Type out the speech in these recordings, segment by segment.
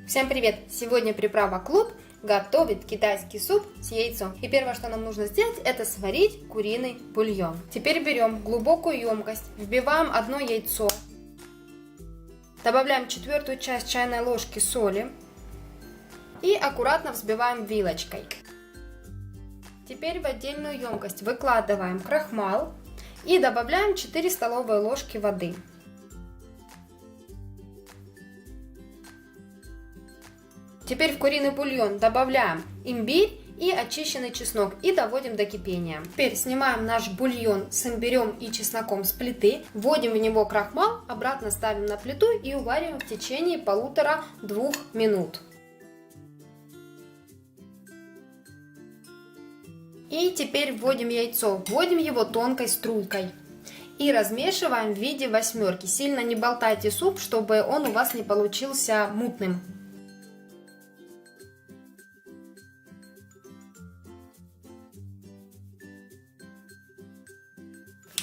Всем привет! Сегодня приправа Клуб готовит китайский суп с яйцом. И первое, что нам нужно сделать, это сварить куриный бульон. Теперь берем глубокую емкость, вбиваем одно яйцо, добавляем четвертую часть чайной ложки соли и аккуратно взбиваем вилочкой. Теперь в отдельную емкость выкладываем крахмал и добавляем 4 столовые ложки воды. Теперь в куриный бульон добавляем имбирь и очищенный чеснок и доводим до кипения. Теперь снимаем наш бульон с имбирем и чесноком с плиты, вводим в него крахмал, обратно ставим на плиту и увариваем в течение 1,5-2 минут. И теперь вводим яйцо, вводим его тонкой струйкой и размешиваем в виде восьмерки. Сильно не болтайте суп, чтобы он у вас не получился мутным.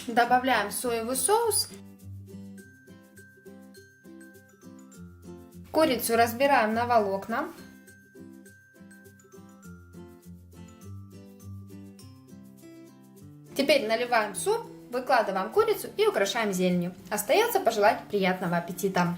Добавляем соевый соус. Курицу разбираем на волокна. Теперь наливаем суп, выкладываем курицу и украшаем зеленью. Остается пожелать приятного аппетита!